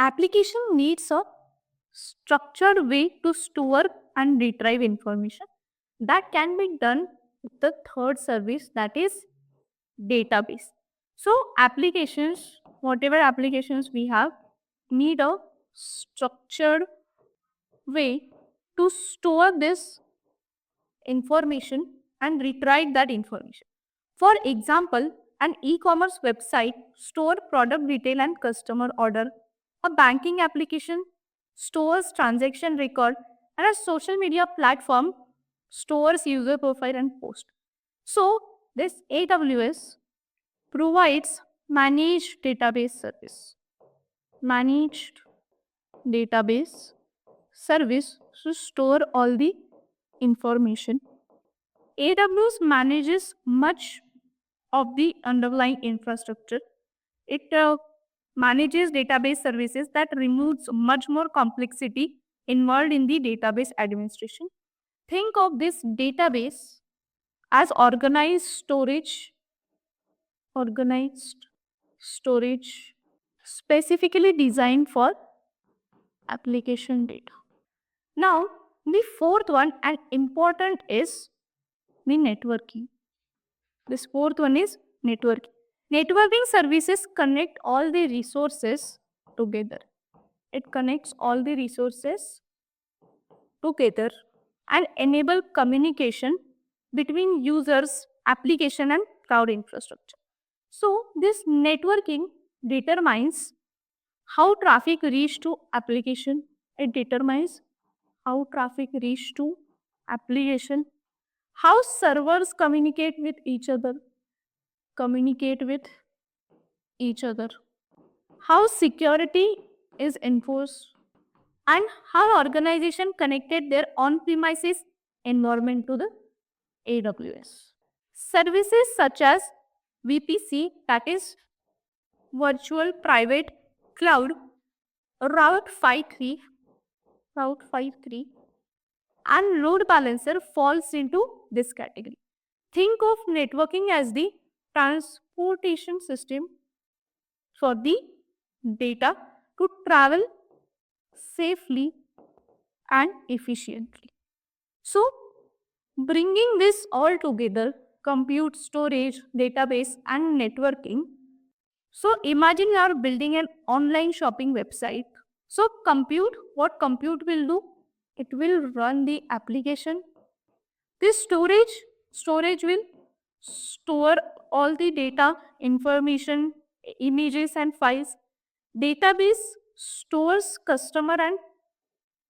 Application needs a structured way to store and retrieve information. That can be done with the third service, that is database. So applications, whatever applications we have, need a structured way to store this information and retrieve that information. For example, an e-commerce website store product detail and customer order. A banking application stores transaction record, and a social media platform stores user profile and post. So this AWS provides managed database service. Managed database service to store all the information. AWS manages much of the underlying infrastructure. It manages database services that removes much more complexity involved in the database administration. Think of this database as organized storage specifically designed for application data. Now, the fourth one and important is the networking. This fourth one is networking. Networking services connect all the resources together. It connects all the resources together and enable communication between users, application and cloud infrastructure. So this networking determines how traffic reach to application. It determines how traffic reach to application, how servers communicate with each other, how security is enforced, and how organization connected their on-premises environment to the AWS. Services such as VPC, that is Virtual Private Cloud, Route 53, and load balancer falls into this category. Think of networking as the transportation system for the data to travel safely and efficiently. So, bringing this all together, compute, storage, database, and networking. So, imagine you are building an online shopping website. So, what compute will do? It will run the application. This storage will store all the data, information, images, and files. Database stores customer and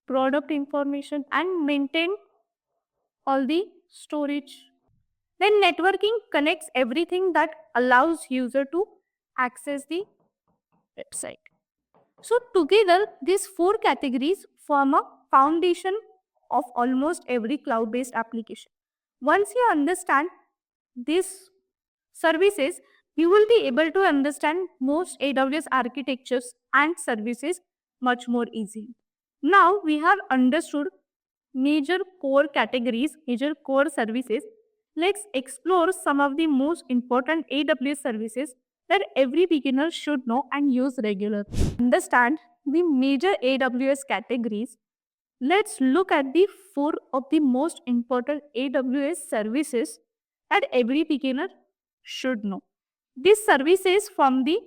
product information and maintain all the storage. Then networking connects everything that allows user to access the website. So together, these four categories form a foundation of almost every cloud-based application. Once you understand these services, you will be able to understand most AWS architectures and services much more easily. Now we have understood major core categories, major core services. Let's explore some of the most important AWS services that every beginner should know and use regularly. Understand the major AWS categories. Let's look at the four of the most important AWS services that every beginner should know. These services form the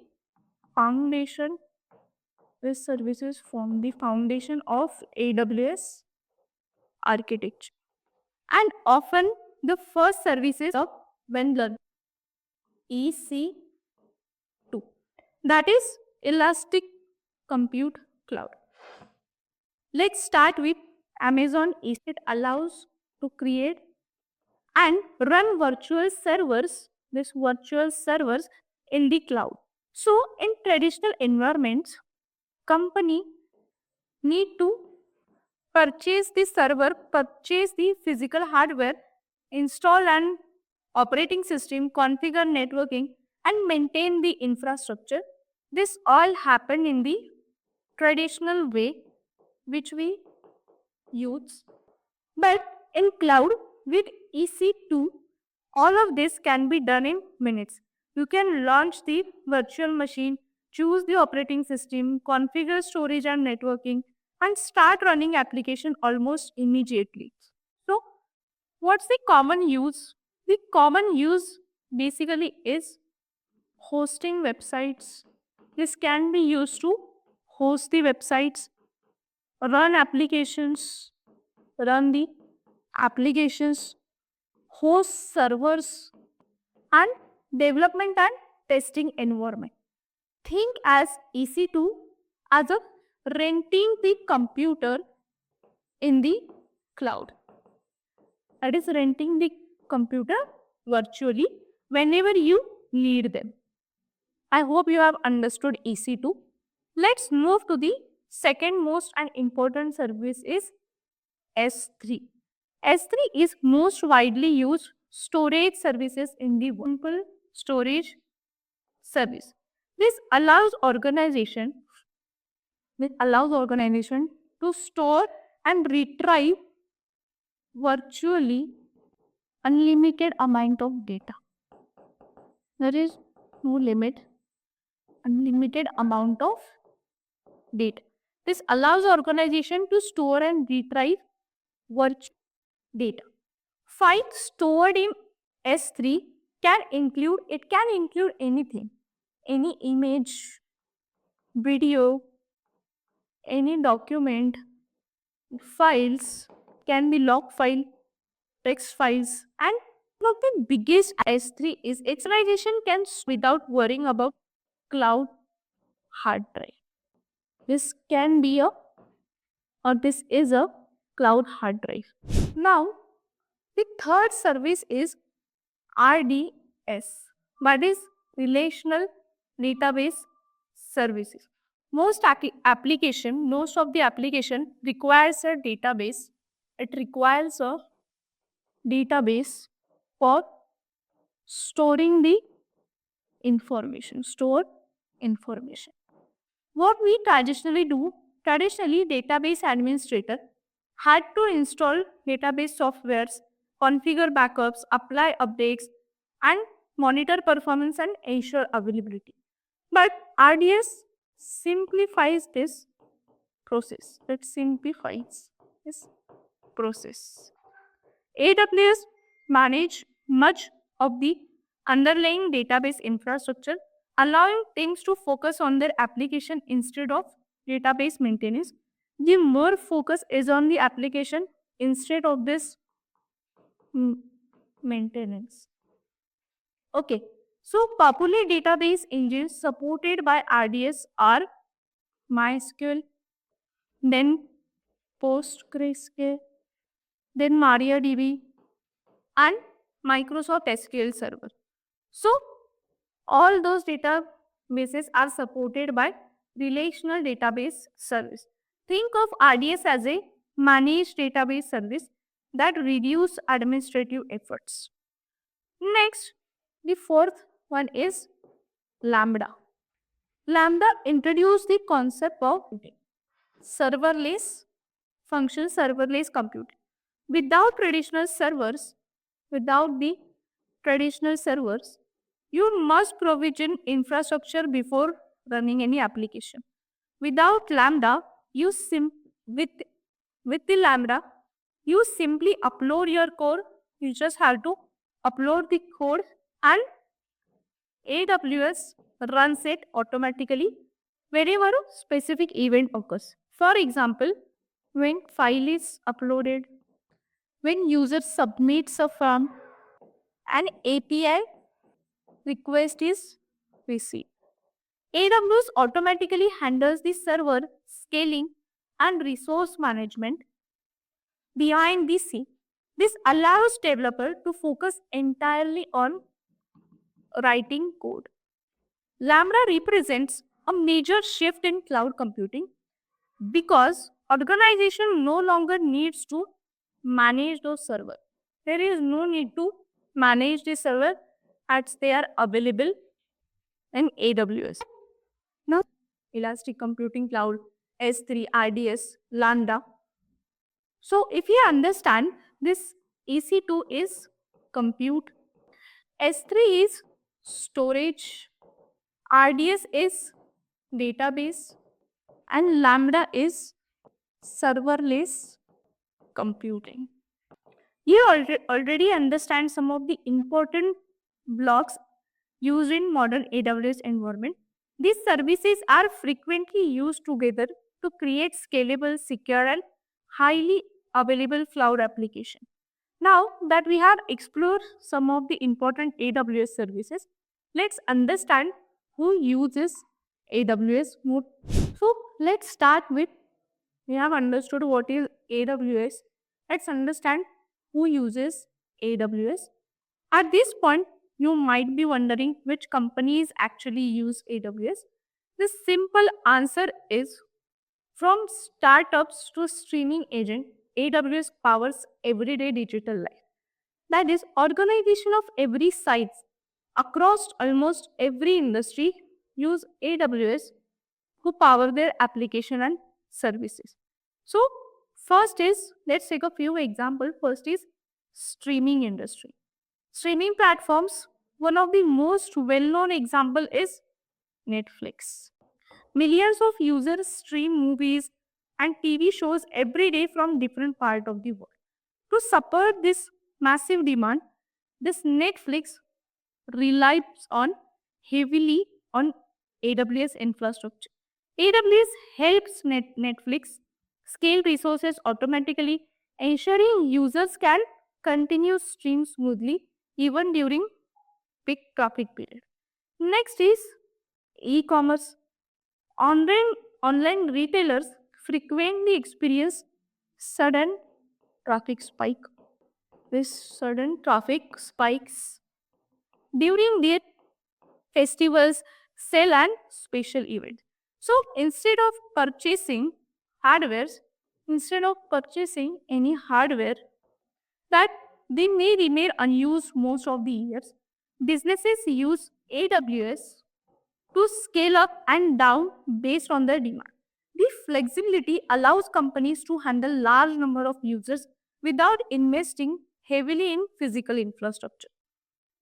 foundation. These services form the foundation of AWS architecture. And often the first services of when learned EC2. That is Elastic Compute Cloud. Let's start with Amazon EC2. It allows to create and run virtual servers, in the cloud. So in traditional environments, company need to purchase the server, purchase the physical hardware, install an operating system, configure networking, and maintain the infrastructure. This all happened in the traditional way which we use. But in cloud with EC2, all of this can be done in minutes. You can launch the virtual machine, choose the operating system, configure storage and networking, and start running application almost immediately. So, what's the common use? The common use basically is hosting websites. This can be used to host the websites, run applications, run the applications, host servers, and development and testing environment. Think as EC2 as a renting the computer in the cloud. That is renting the computer virtually whenever you need them. I hope you have understood EC2. Let's move to the second most and important service is S3. S3 is most widely used storage services in the simple storage service. This allows organization to store and retrieve virtually unlimited amount of data. There is no limit, unlimited amount of data. This allows organization to store and retrieve virtual data. Files stored in S3 can include anything, any image, video, any document, files, can be log file, text files, and one of the biggest S3 is its organization can without worrying about cloud hard drive. This can be this is a cloud hard drive. Now, the third service is RDS, that is Relational Database Services. Most of the application requires a database. It requires a database for storing the information, stored information. What we traditionally database administrator had to install database softwares, configure backups, apply updates, and monitor performance and ensure availability. But RDS simplifies this process. It simplifies this process. AWS manage much of the underlying database infrastructure, allowing teams to focus on their application instead of database maintenance. The more focus is on the application instead of this maintenance. Okay, so popular database engines supported by RDS are MySQL, then PostgreSQL, then MariaDB, and Microsoft SQL Server. So, all those databases are supported by relational database service. Think of RDS as a managed database service that reduce administrative efforts. Next, the fourth one is Lambda. Lambda introduced the concept of serverless function, serverless computing. Without the traditional servers, you must provision infrastructure before running any application. Without Lambda, with the Lambda, you simply upload your code. You just have to upload the code and AWS runs it automatically whenever a specific event occurs. For example, when file is uploaded, when user submits a form, an API request is received. AWS automatically handles the server scaling and resource management behind the scene. This allows developer to focus entirely on writing code. Lambda represents a major shift in cloud computing because organization no longer needs to manage those servers. There is no need to manage the server as they are available in AWS. Now, Elastic Computing Cloud, S3, RDS, Lambda. So, if you understand, this EC2 is compute, S3 is storage, RDS is database, and Lambda is serverless computing. You already understand some of the important blocks used in modern AWS environment. These services are frequently used together to create scalable, secure, and highly available cloud application. Now that we have explored some of the important AWS services, let's understand who uses AWS more. So let's start with, we have understood what is AWS. Let's understand who uses AWS. At this point, you might be wondering which companies actually use AWS. The simple answer is, from startups to streaming agent, AWS powers everyday digital life. That is, organization of every size across almost every industry use AWS who power their application and services. So first is, let's take a few examples. First is streaming industry. Streaming platforms, one of the most well-known example is Netflix. Millions of users stream movies and TV shows every day from different parts of the world. To support this massive demand, this Netflix relies on heavily on AWS infrastructure. AWS helps Netflix scale resources automatically, ensuring users can continue stream smoothly even during peak traffic period. Next is e-commerce. Online, online retailers frequently experience sudden traffic spike. This sudden traffic spikes during their festivals, sale and special events. So hardwares, instead of purchasing any hardware that they may remain unused most of the years, businesses use AWS to scale up and down based on their demand. The flexibility allows companies to handle large number of users without investing heavily in physical infrastructure.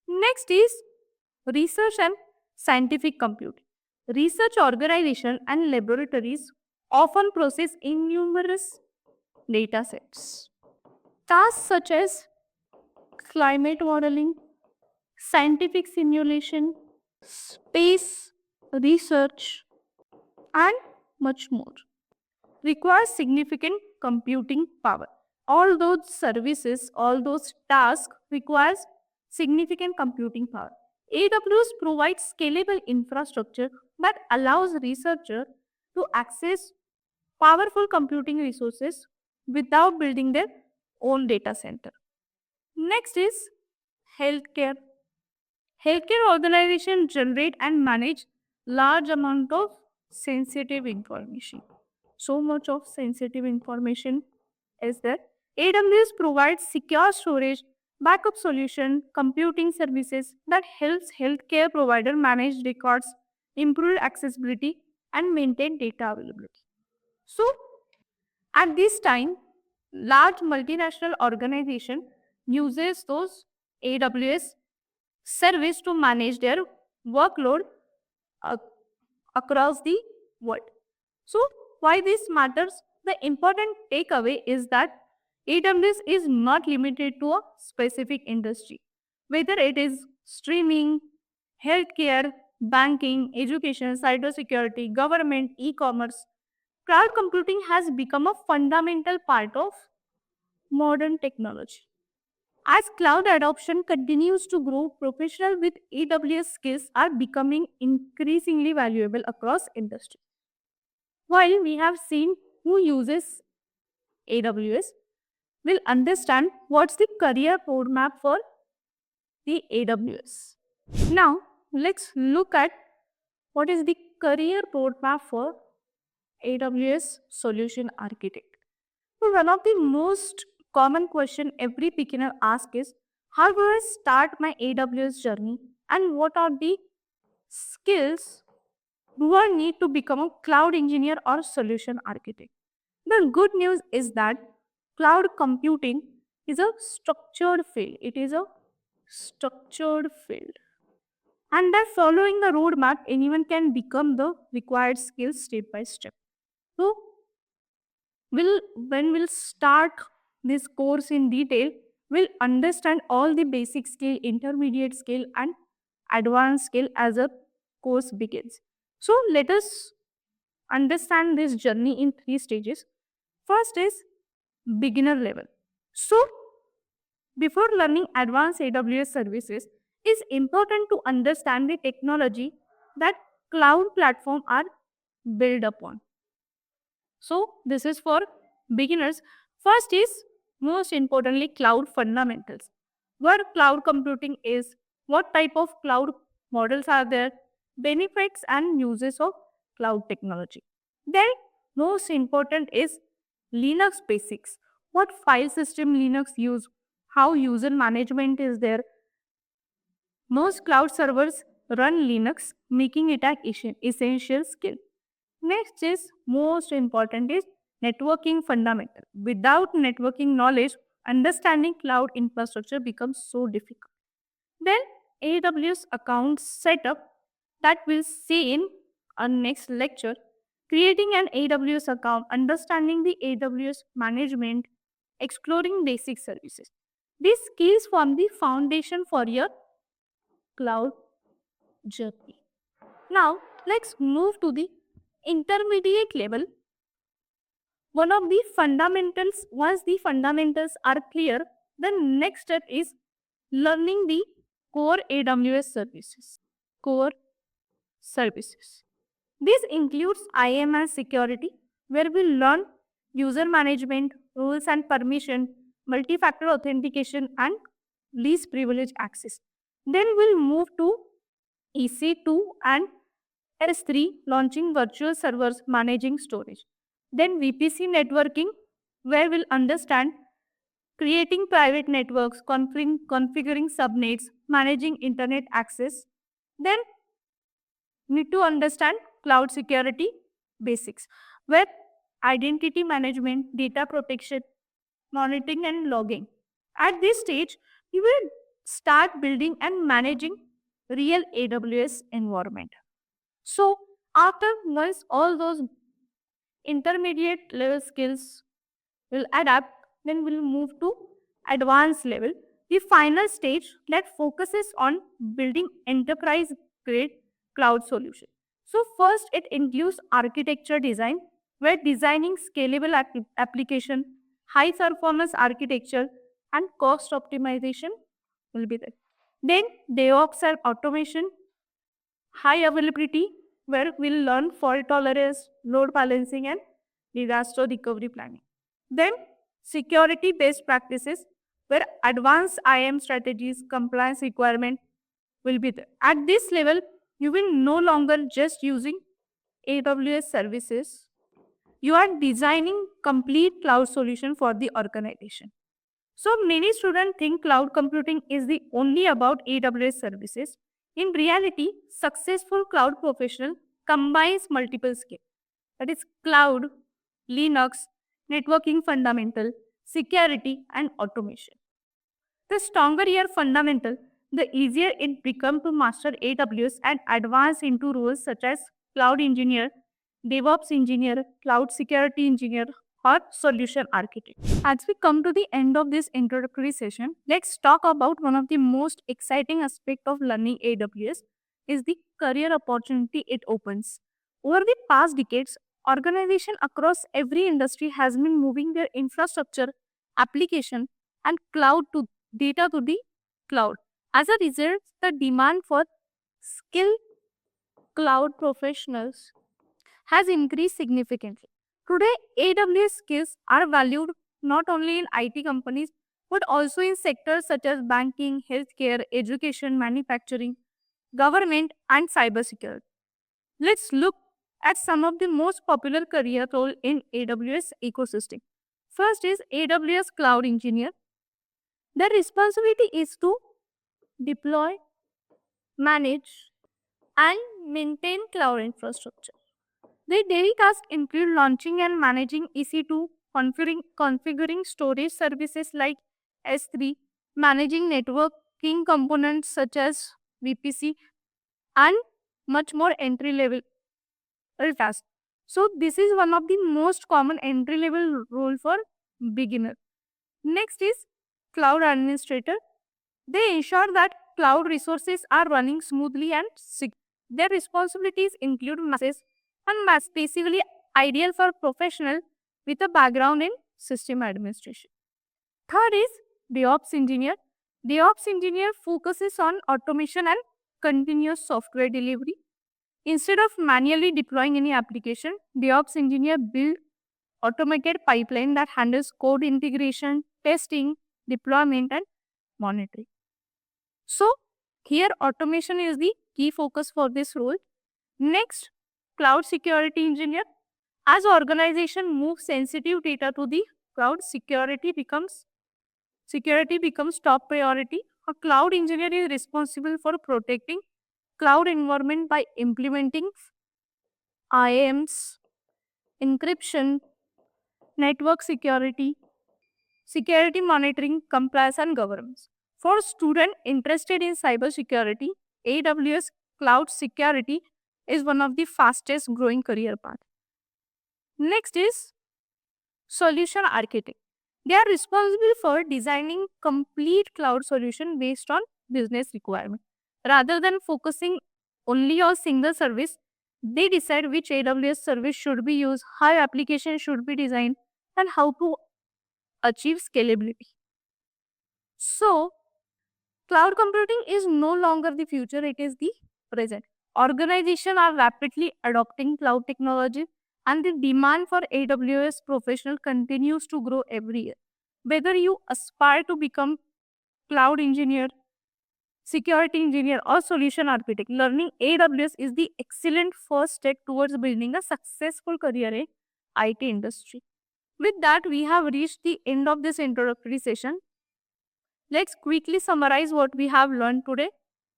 Next is research and scientific computing. Research organizations and laboratories often process innumerous data sets. Tasks such as climate modeling, scientific simulation, space research, and much more requires significant computing power. All those services, all those tasks requires significant computing power. AWS provides scalable infrastructure that allows researchers to access powerful computing resources without building their own data center. Next is healthcare. Healthcare organizations generate and manage large amount of sensitive information. So much of sensitive information is there. AWS provides secure storage, backup solution, computing services that helps healthcare provider manage records, improve accessibility, and maintain data availability. So at this time, large multinational organization uses those AWS service to manage their workload uh, across the world. So why this matters? The important takeaway is that AWS is not limited to a specific industry. Whether it is streaming, healthcare, banking, education, cybersecurity, government, e-commerce, cloud computing has become a fundamental part of modern technology. As cloud adoption continues to grow, professionals with AWS skills are becoming increasingly valuable across industries. While we have seen who uses AWS, we'll understand what's the career roadmap for the AWS. Now, let's look at what is the career roadmap for AWS solution architect. So one of the most common question every beginner asks is, how do I start my AWS journey and what are the skills do I need to become a cloud engineer or solution architect? The good news is that cloud computing is a structured field. It is a structured field. And by following the roadmap, anyone can become the required skills step by step. So, when we'll start this course in detail, we'll understand all the basic skill, intermediate skill, and advanced skill as a course begins. So, let us understand this journey in three stages. First is beginner level. So, before learning advanced AWS services, it's important to understand the technology that cloud platform are built upon. So, this is for beginners. First is most importantly cloud fundamentals. What cloud computing is, what type of cloud models are there, benefits and uses of cloud technology. Then, most important is Linux basics. What file system Linux use, how user management is there. Most cloud servers run Linux, making it an essential skill. Next is most important is networking fundamental. Without networking knowledge, understanding cloud infrastructure becomes so difficult. Then AWS account setup that we'll see in our next lecture. Creating an AWS account, understanding the AWS management, exploring basic services. These skills form the foundation for your cloud journey. Now, let's move to the intermediate level. Once the fundamentals are clear, the next step is learning the core AWS services. Core services. This includes IAM and security, where we learn user management, rules and permission, multi-factor authentication, and least privilege access. Then we'll move to EC2 and S3, launching virtual servers, managing storage. Then VPC networking, where we'll understand creating private networks, configuring subnets, managing internet access. Then need to understand cloud security basics, where identity management, data protection, monitoring and logging. At this stage, you will start building and managing real AWS environment. So after once all those intermediate level skills will adapt, then we'll move to advanced level. The final stage that focuses on building enterprise grade cloud solution. So first it includes architecture design, where designing scalable application, high performance architecture and cost optimization will be there. Then DevOps and automation, high availability, where we'll learn fault tolerance, load balancing, and disaster recovery planning. Then, security based practices, where advanced IAM strategies, compliance requirement will be there. At this level, you will no longer just using AWS services. You are designing complete cloud solution for the organization. So many students think cloud computing is the only about AWS services. In reality, successful cloud professional combines multiple skills. That is cloud, Linux, networking fundamental, security and automation. The stronger your fundamental, the easier it becomes to master AWS and advance into roles such as cloud engineer, DevOps engineer, cloud security engineer, or solution architect. As we come to the end of this introductory session, let's talk about one of the most exciting aspects of learning AWS is the career opportunity it opens. Over the past decades, organizations across every industry has been moving their infrastructure, application, and cloud to data to the cloud. As a result, the demand for skilled cloud professionals has increased significantly. Today, AWS skills are valued not only in IT companies but also in sectors such as banking, healthcare, education, manufacturing, government, and cybersecurity. Let's look at some of the most popular career roles in AWS ecosystem. First is AWS Cloud Engineer. Their responsibility is to deploy, manage, and maintain cloud infrastructure. Their daily tasks include launching and managing EC2, configuring storage services like S3, managing networking components such as VPC, and much more entry level task. So this is one of the most common entry level role for beginner. Next is cloud administrator. They ensure that cloud resources are running smoothly and secure. Their responsibilities include masses and mass basically ideal for professional with a background in system administration. Third is DevOps engineer. DevOps engineer focuses on automation and continuous software delivery. Instead of manually deploying any application, DevOps engineer build automated pipeline that handles code integration, testing, deployment, and monitoring. So here automation is the key focus for this role. Next, cloud security engineer. As organization moves sensitive data to the cloud, security becomes top priority. A cloud engineer is responsible for protecting cloud environment by implementing IAMs, encryption, network security, security monitoring, compliance, and governance. For students interested in cybersecurity, AWS Cloud Security is one of the fastest growing career paths. Next is solution architect. They are responsible for designing complete cloud solution based on business requirement. Rather than focusing only on single service, they decide which AWS service should be used, how application should be designed, and how to achieve scalability. So, cloud computing is no longer the future, it is the present. Organizations are rapidly adopting cloud technology and the demand for AWS professional continues to grow every year. Whether you aspire to become cloud engineer, security engineer or solution architect, learning AWS is the excellent first step towards building a successful career in IT industry. With that, we have reached the end of this introductory session. Let's quickly summarize what we have learned today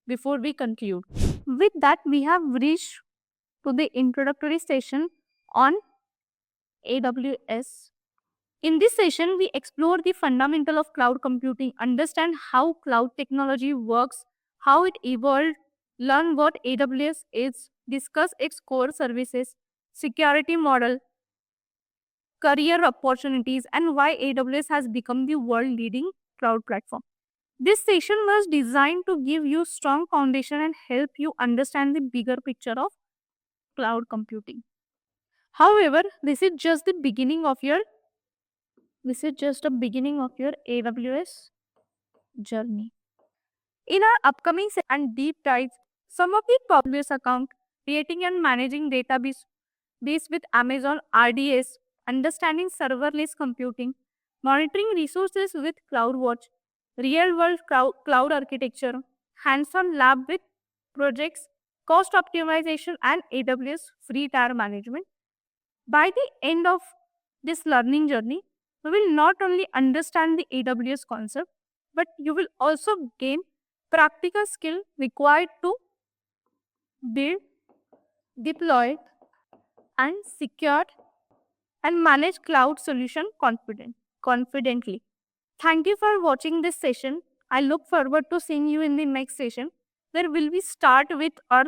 before we conclude. With that, we have reached to the introductory session on AWS. In this session, we explore the fundamental of cloud computing, understand how cloud technology works, how it evolved, learn what AWS is, discuss its core services, security model, career opportunities, and why AWS has become the world leading cloud platform. This session was designed to give you strong foundation and help you understand the bigger picture of cloud computing. However, this is just the beginning of your AWS journey. In our upcoming and deep dives, some of the AWS account creating and managing database with Amazon RDS, understanding serverless computing, monitoring resources with CloudWatch, real-world cloud architecture, hands-on lab with projects, cost optimization, and AWS free tier management. By the end of this learning journey, you will not only understand the AWS concept, but you will also gain practical skill required to build, deploy, and secure and manage cloud solution confidently. Thank you for watching this session. I look forward to seeing you in the next session where will we start with our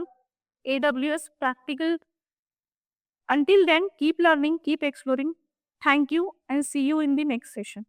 AWS practical. Until then, keep learning, keep exploring. Thank you and see you in the next session.